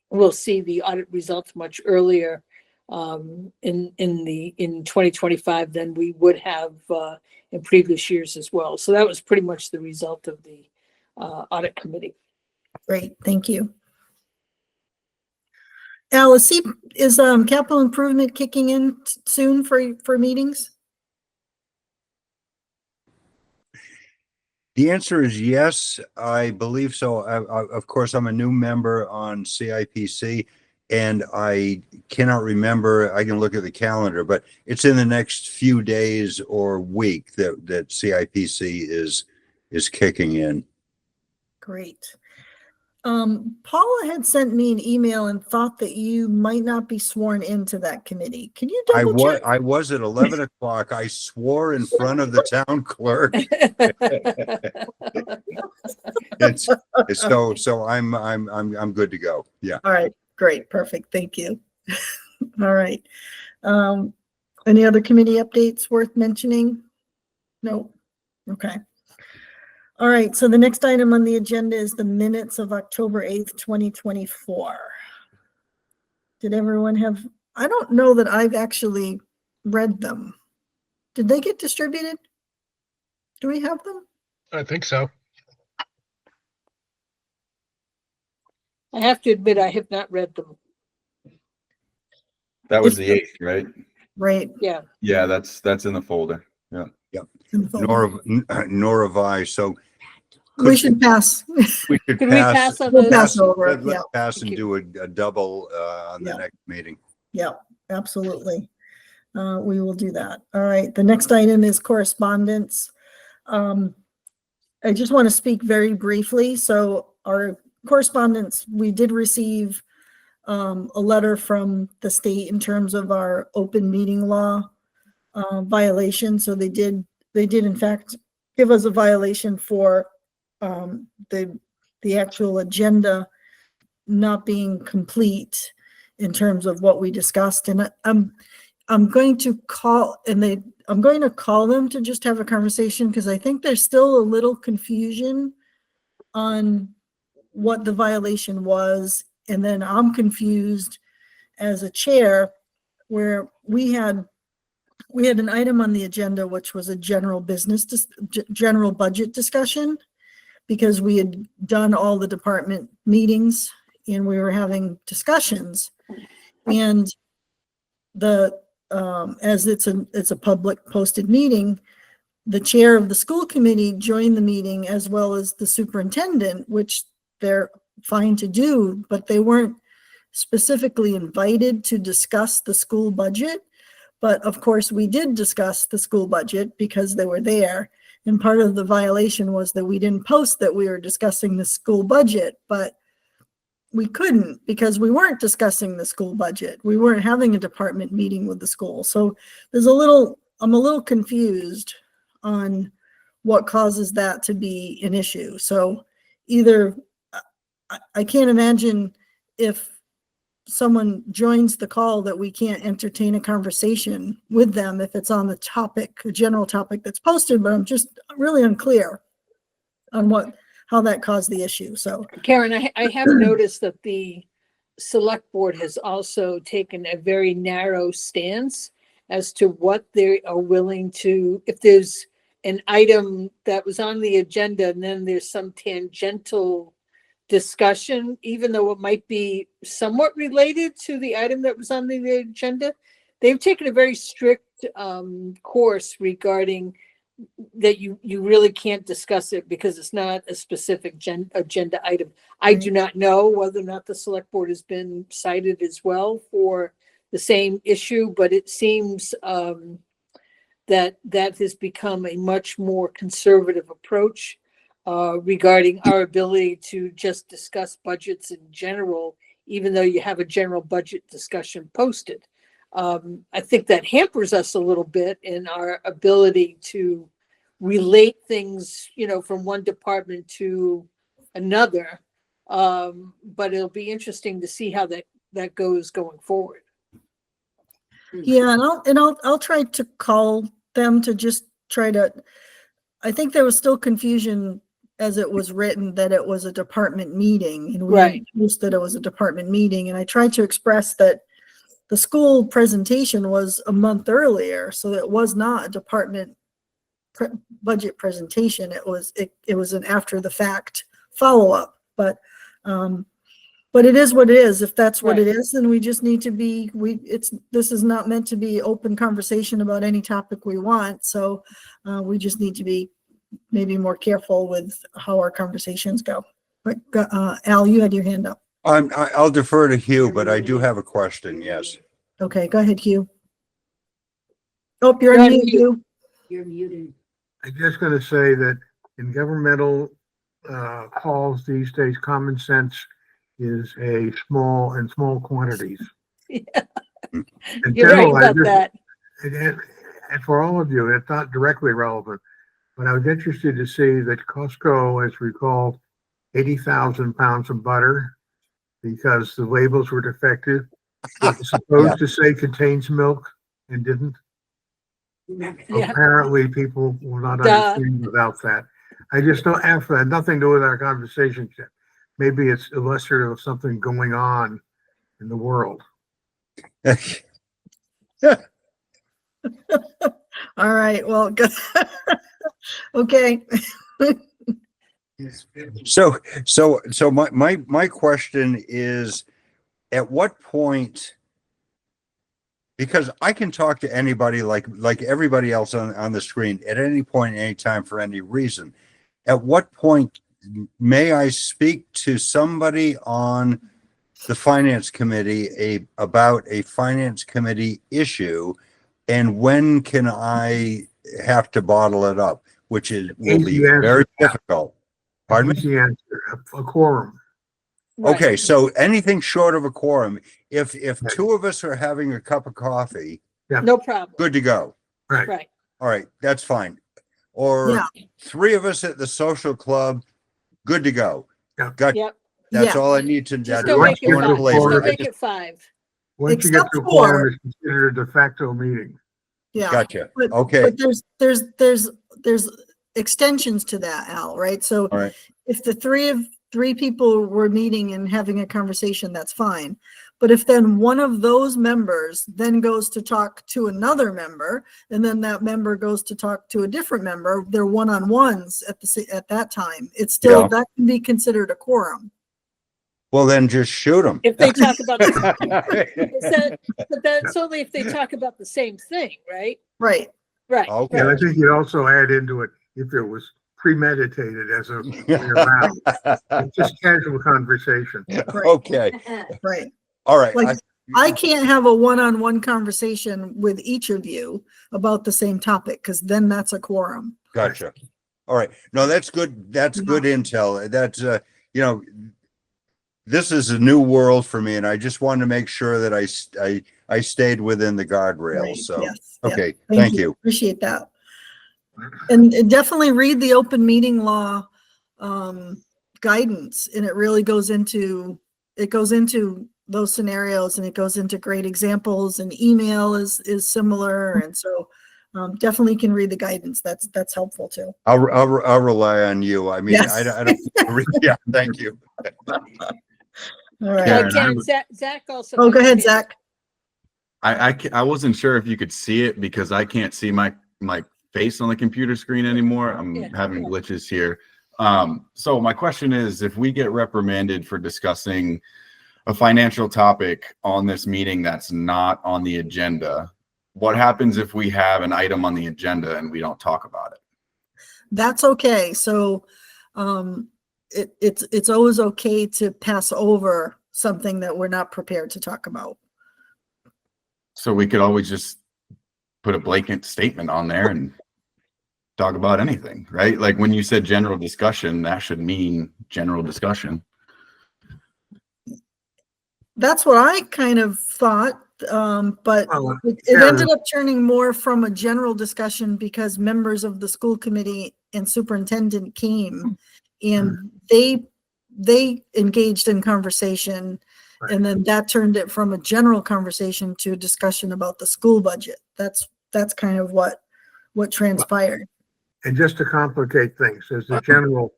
we'll see the audit results much earlier in 2025 than we would have in previous years as well. So that was pretty much the result of the audit committee. Great, thank you. Alice, is capital improvement kicking in soon for meetings? The answer is yes, I believe so. Of course, I'm a new member on CIPC, and I cannot remember. I can look at the calendar, but it's in the next few days or week that CIPC is kicking in. Great. Paula had sent me an email and thought that you might not be sworn into that committee. Can you double check? I was at 11 o'clock. I swore in front of the town clerk. So I'm good to go. Yeah. All right, great, perfect, thank you. All right. Any other committee updates worth mentioning? No. Okay. All right, so the next item on the agenda is the minutes of October 8th, 2024. Did everyone have, I don't know that I've actually read them. Did they get distributed? Do we have them? I think so. I have to admit, I have not read them. That was the 8th, right? Right. Yeah. Yeah, that's in the folder. Yeah. Nor have I. So We should pass. we could Could we pass on We'll those? pass over it, let's yeah. pass Thank and do a double on the Yeah. next meeting. Yeah, absolutely. We will do that. All right, the next item is correspondence. I just want to speak very briefly. So our correspondence, we did receive a letter from the state in terms of our open meeting law violation. So they did in fact give us a violation for the actual agenda not being complete in terms of what we discussed. And I'm going to call them to just have a conversation, because I think there's still a little confusion on what the violation was. And then I'm confused as a chair, where we had an item on the agenda, which was a general budget discussion, because we had done all the department meetings and we were having discussions. And as it's a public posted meeting, the chair of the school committee joined the meeting, as well as the superintendent, which they're fine to do, but they weren't specifically invited to discuss the school budget. But of course, we did discuss the school budget because they were there. And part of the violation was that we didn't post that we were discussing the school budget, but we couldn't, because we weren't discussing the school budget. We weren't having a department meeting with the school. So I'm a little confused on what causes that to be an issue. So either, I can't imagine if someone joins the call that we can't entertain a conversation with them if it's on the topic, a general topic that's posted, but I'm just really unclear on how that caused the issue. So Karen, I have noticed that the select board has also taken a very narrow stance as to what they are willing to, if there's an item that was on the agenda and then there's some tangential discussion, even though it might be somewhat related to the item that was on the agenda, they've taken a very strict course regarding that you really can't discuss it because it's not a specific agenda item. I do not know whether or not the select board has been cited as well for the same issue, but it seems that has become a much more conservative approach regarding our ability to just discuss budgets in general even though you have a general budget discussion posted. I think that hampers us a little bit in our ability to relate things, from one department to another. But it'll be interesting to see how that goes going forward. Yeah, and I'll try to call them to just try to, I think there was still confusion as it was written that it was a department meeting, and we Right. used that it was a department meeting, and I tried to express that the school presentation was a month earlier, so it was not a department budget presentation. It was an after the fact follow-up, but it is what it is. If that's what it Right. is, then we just need to be, this is not meant to be open conversation about any topic we want. So we just need to be maybe more careful with how our conversations go. But Al, you had your hand up. I'll defer to Hugh, but I do have a question. Yes. Okay, go ahead, Hugh. Oh, you're You're on on mute, mute. Hugh. You're muted. I'm just gonna say that in governmental calls these days, common sense is a small quantities. Yeah. In You're right general, I about just- that. And for all of you, it's not directly relevant, but I was interested to see that Costco has recalled 80,000 pounds of butter because the labels were defective. It was supposed to say contains milk and didn't. Yeah. Apparently, people will not Duh. understand without that. I just don't have that, nothing to do with our conversation. Maybe it's illustrative of something going on in the world. All right, well, good. Okay. So my question is, at what point, because I can talk to anybody like everybody else on the screen at any point, any time, for any reason. At what point may I speak to somebody on the finance committee about a finance committee issue, and when can I have to bottle it up, which will be Easy answer. very difficult. Pardon me? Easy answer, a quorum. Right. Okay, so anything short of a quorum, if two of us are having a cup of coffee, No problem. good to go. Right. Right. All right, that's fine. Or Yeah. three of us at the social club, good to go. Yeah. Got, Yep. that's Yeah. all I need to. Just that's don't what make I'm it going to five. play Just with. don't I make just- it 5. Once you get Except to a for- quorum, it's considered a de facto meeting. Yeah. Gotcha. But, Okay. but there's extensions to that, Al, right? So All right. if the three people were meeting and having a conversation, that's fine. But if then one of those members then goes to talk to another member, and then that member goes to talk to a different member, they're one-on-ones at that time. It's still, Yeah. that can be considered a quorum. Well, then just shoot them. If they talk about but that's only if they talk about the same thing, right? Right. Right. Okay. And I think you'd also add into it if it was premeditated as a way around. It's just casual conversation. Okay. Right. All right. Like, I can't have a one-on-one conversation with each of you about the same topic, because then that's a quorum. Gotcha. All right. No, that's good. That's good intel. That's, this is a new world for me, and I just wanted to make sure that I stayed within the guardrails. Right, So, yes, yeah. okay. Thank you. Appreciate that. And definitely read the open meeting law guidance, and it really goes into those scenarios, and it goes into great examples, and email is similar. And so definitely can read the guidance. That's helpful too. I'll rely on you. I mean, Yes. I don't, yeah, thank you. All right. Karen, Again, Zach also. Oh, go ahead, understands. Zach. I wasn't sure if you could see it because I can't see my face on the computer screen anymore. I'm Yeah. having glitches here. So my question is, if we get reprimanded for discussing a financial topic on this meeting that's not on the agenda, what happens if we have an item on the agenda and we don't talk about it? That's okay. So it's always okay to pass over something that we're not prepared to talk about. So we could always just put a blanket statement on there and talk about anything, right? Like when you said general discussion, that should mean general discussion. That's what I kind of thought, but Well, it yeah, ended up turning more from a general discussion because members of the school committee and superintendent came and they engaged in conversation. Right. And then that turned it from a general conversation to a discussion about the school budget. That's kind of what transpired. And just to complicate things, there's the general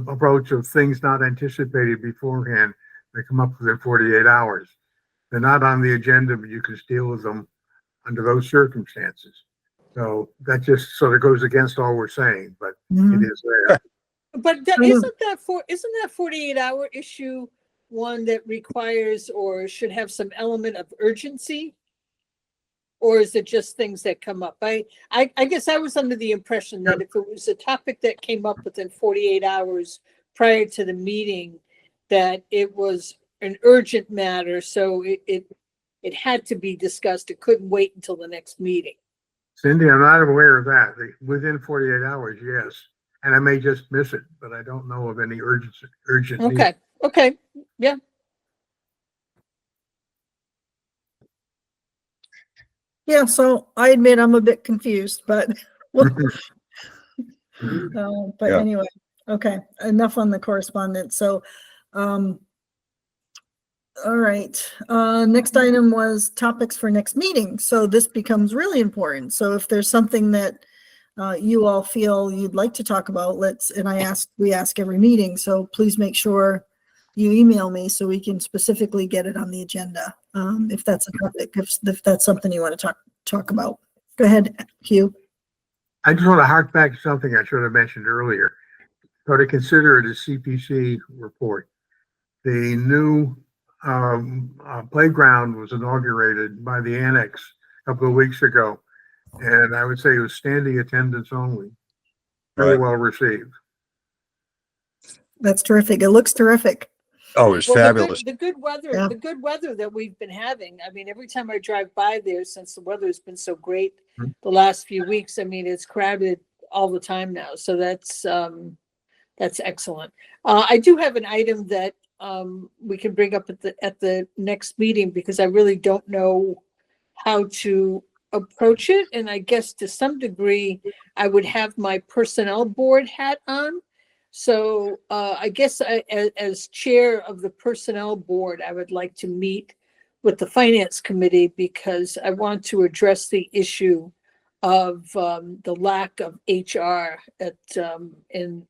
approach of things not anticipated beforehand. They come up within 48 hours. They're not on the agenda, but you can deal with them under those circumstances. So that just sort of goes against all we're saying, but it is there. But that, I know. isn't that 48-hour issue one that requires or should have some element of urgency? Or is it just things that come up? I guess I was under the impression that if it was a topic that came up within 48 hours prior to the meeting, that it was an urgent matter, so it had to be discussed. It couldn't wait until the next meeting. Cindy, I'm not aware of that. Within 48 hours, yes. And I may just miss it, but I don't know of any urgent need. Okay, yeah. Yeah, so I admit I'm a bit confused, but but Yeah. anyway, okay, enough on the correspondence. So, all right, next item was topics for next meeting. So this becomes really important. So if there's something that you all feel you'd like to talk about, we ask every meeting. So please make sure you email me so we can specifically get it on the agenda. If that's a topic, if that's something you want to talk about. Go ahead, Hugh. I just want to hark back to something I should have mentioned earlier. So to consider it a CPC report. The new playground was inaugurated by the annex a couple of weeks ago. And I would say it was standing attendance only. Very Right. well received. That's terrific. It looks terrific. Oh, it's Well, fabulous. The good weather, Yeah. the good weather that we've been having. I mean, every time I drive by there, since the weather has been so great the last few weeks, I mean, it's crowded all the time now. So that's excellent. I do have an item that we can bring up at the next meeting because I really don't know how to approach it. And I guess to some degree, I would have my personnel board hat on. So I guess as chair of the personnel board, I would like to meet with the finance committee because I want to address the issue of the lack of HR at in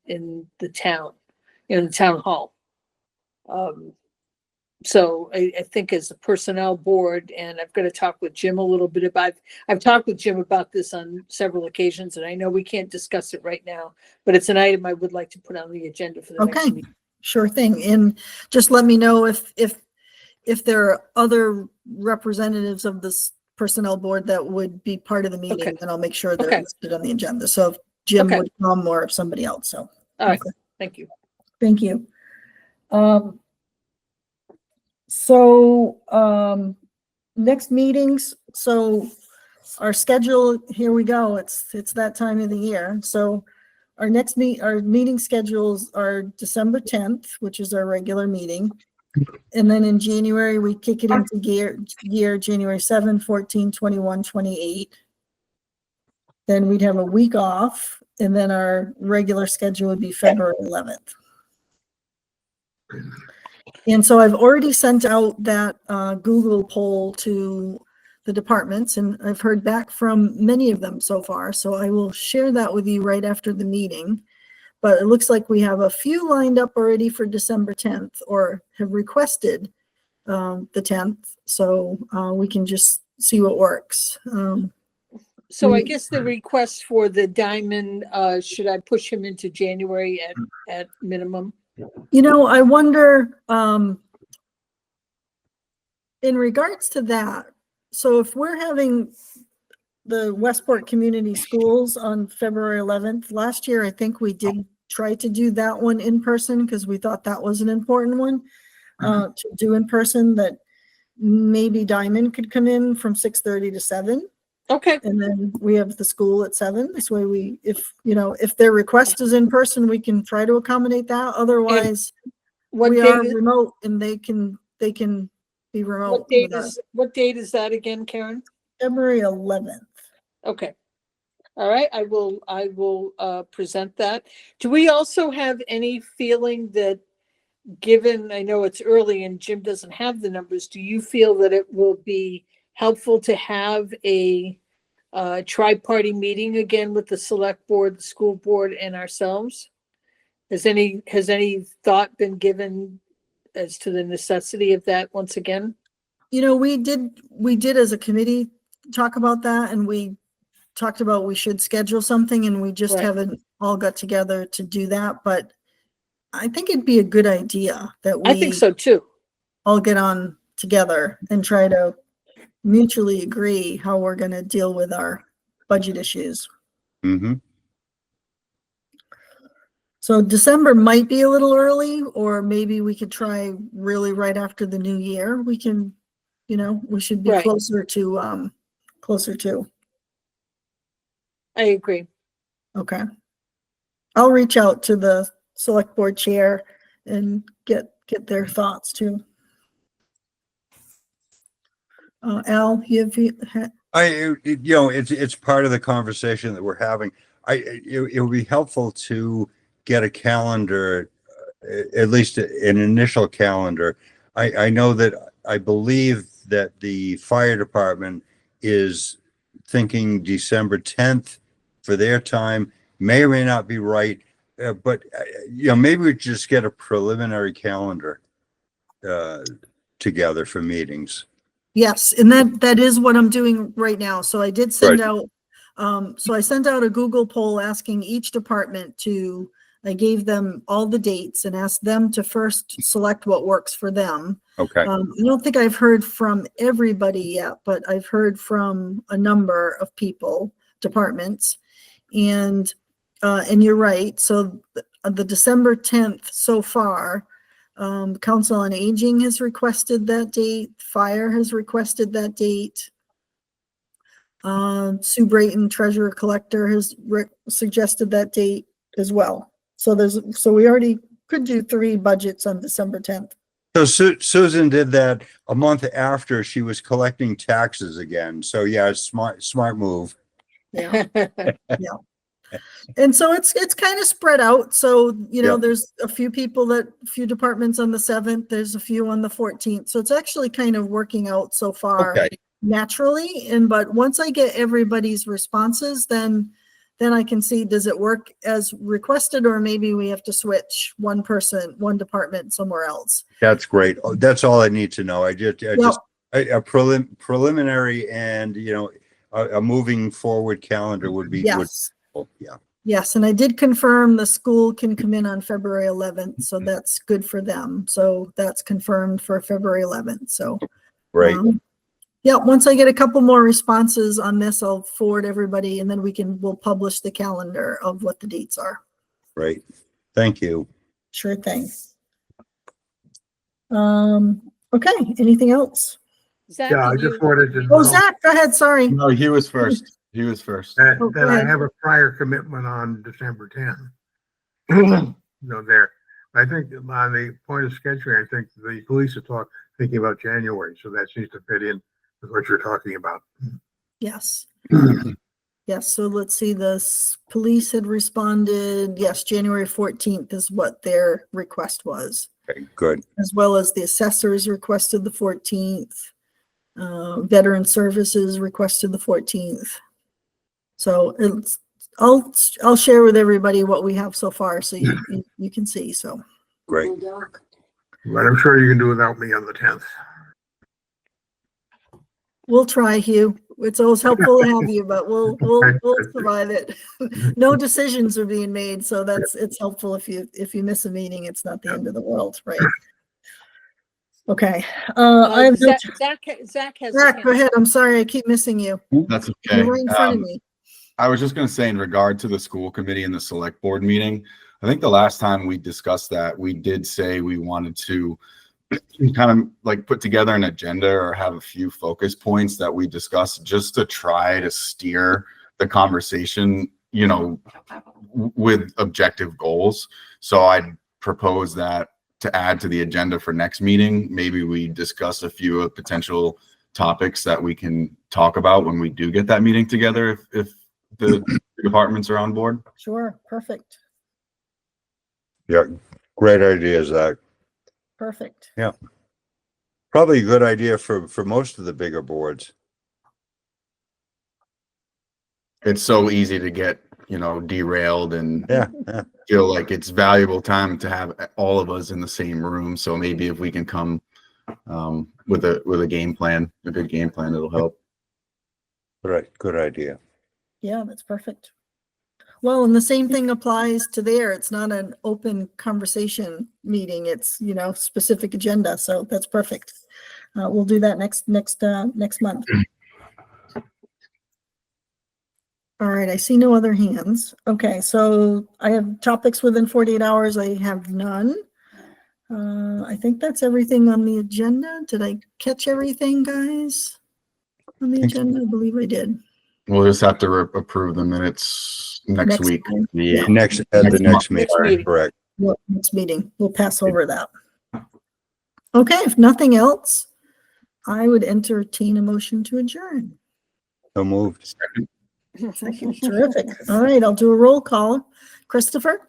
the town, in the town hall. So I think as a personnel board, and I've got to talk with Jim a little bit about, I've talked with Jim about this on several occasions, and I know we can't discuss it right now, but it's an item I would like to put on the agenda for the next Okay. meeting. Sure thing. And just let me know if there are other representatives of this personnel board that would be part of the meeting, Okay. and I'll make sure they're Okay. listed on the agenda. So if Jim Okay. would come or if somebody else. So All right, Okay. thank you. thank you. So next meetings, so our schedule, here we go. It's that time of the year. So our meeting schedules are December 10th, which is our regular meeting. And then in January, we kick it into gear January 7, 14, 21, 28. Then we'd have a week off, and then our regular schedule would be February 11th. And so I've already sent out that Google poll to the departments, and I've heard back from many of them so far. So I will share that with you right after the meeting. But it looks like we have a few lined up already for December 10th or have requested the 10th. So we can just see what works. So I guess the request for the diamond, should I push him into January at minimum? You know, I wonder, in regards to that, so if we're having the Westport Community Schools on February 11th, last year, I think we did try to do that one in person because we thought that was an important one to do in person, that maybe Diamond could come in from 6:30 to 7. Okay, And then we have the school at 7. This way if their request is in person, we can try to accommodate that. Otherwise, what we day, are remote and they can be remote. with us. What date is that again, Karen? February 11th. Okay. All right, I will present that. Do we also have any feeling that, given, I know it's early and Jim doesn't have the numbers, do you feel that it will be helpful to have a tri-party meeting again with the select board, the school board, and ourselves? Has any thought been given as to the necessity of that once again? You know, we did as a committee talk about that, and we talked about we should schedule something, and we just Right. haven't all got together to do that. But I think it'd be a good idea that I think we so too. all get on together and try to mutually agree how we're going to deal with our budget issues. Mm-hmm. So December might be a little early, or maybe we could try really right after the new year. We can, you know, we should be Right. closer to. I agree. Okay. I'll reach out to the select board chair and get their thoughts too. Al, It's part of the conversation that we're having. It would be helpful to get a calendar, at least an initial calendar. I know that I believe that the fire department is thinking December 10th for their time. May or may not be right, but maybe we just get a preliminary calendar together for meetings. yes, and that is what I'm doing right now. So I did send Right. out, I sent out a Google poll asking each department I gave them all the dates and asked them to first select what works for them. Okay. I don't think I've heard from everybody yet, but I've heard from a number of departments. And you're right. So the December 10th so far, Council on Aging has requested that date. Fire has requested that date. Sue Brayton, Treasurer Collector, has suggested that date as well. So we already could do 3 budgets on December 10th. So Susan did that a month after she was collecting taxes again. So yeah, smart move. Yeah. And so it's kind of spread out. So, Yep. there's a few departments on the 7th, there's a few on the 14th. So it's actually kind of working out so far naturally. But once I get everybody's responses, then I can see, does it work as requested, or maybe we have to switch one department somewhere else. That's great. Oh, that's all I need to know. A preliminary and, a moving forward calendar would be. Yes. Yeah. Yes, and I did confirm the school can come in on February 11th, so that's good for them. So that's confirmed for February 11th. So Right. yeah, once I get a couple more responses on this, I'll forward everybody, and then we'll publish the calendar of what the dates are. Right. Thank you. Sure thing. Okay, anything else? Zach, Yeah, I and just you- wanted to Oh, know Zach, go ahead, sorry. No, he was first. He was first. that Oh, go I ahead. have a prior commitment on December 10th. There. I think on the point of scheduling, I think the police are thinking about January, so that seems to fit in with what you're talking about. Yes. Yes, so let's see, police had responded, yes, January 14th is what their request was, Okay, good. as well as the assessors requested the 14th. Veteran Services requested the 14th. So I'll share with everybody what we have so far, so you can see, so. Great. But I'm sure you can do without me on the 10th. We'll try, Hugh. It's always helpful to have you, but we'll survive it. No decisions are being made, so it's helpful if you miss a meeting, it's not the end of the world, right? Okay. I have no- Zach has. a Zach, go hand. ahead. I'm sorry, I keep missing you. That's okay. You're right in front of me. I was just going to say, in regard to the school committee and the select board meeting, I think the last time we discussed that, we did say we wanted to kind of like put together an agenda or have a few focus points that we discussed, just to try to steer the conversation, with objective goals. So I'd propose that to add to the agenda for next meeting. Maybe we discuss a few potential topics that we can talk about when we do get that meeting together, if the departments are on board. Sure, perfect, Yeah, great idea, Zach. perfect. Probably a good idea for most of the bigger boards. It's so easy to get, derailed and Yeah, feel like it's valuable time to have all of us in the same room. So maybe if we can come with a game plan, a good game plan, it'll help. right, good idea. Yeah, that's perfect. Well, and the same thing applies to there. It's not an open conversation meeting. It's, specific agenda. So that's perfect. We'll do that next month. All right, I see no other hands. Okay, so I have topics within 48 hours. I have none. I think that's everything on the agenda. Did I catch everything, guys? On the Think so. agenda? I believe I did. We'll just have to approve the minutes next week. time. Yeah. Next, at the next Next meeting, meeting. correct. Next meeting, we'll pass over that. Okay, if nothing else, I would entertain a motion to adjourn. So moved. Terrific. All right, I'll do a roll call. Christopher,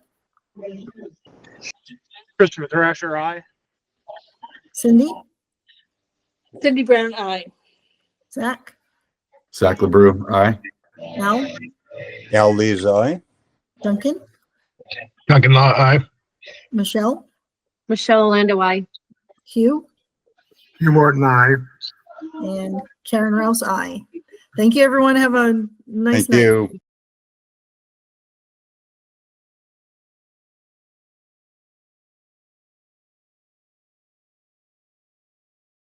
Christopher Thrasher, aye. Cindy, Cindy Brown, aye. Zach, Zach LeBrew, aye. Al, Al Lee's eye. Duncan, Duncan Law, aye. Michelle, Michelle Orlando, I. Hugh, Hugh Morton, aye. and Karen Rouse, aye. Thank you, everyone. Have a nice Thank night. you.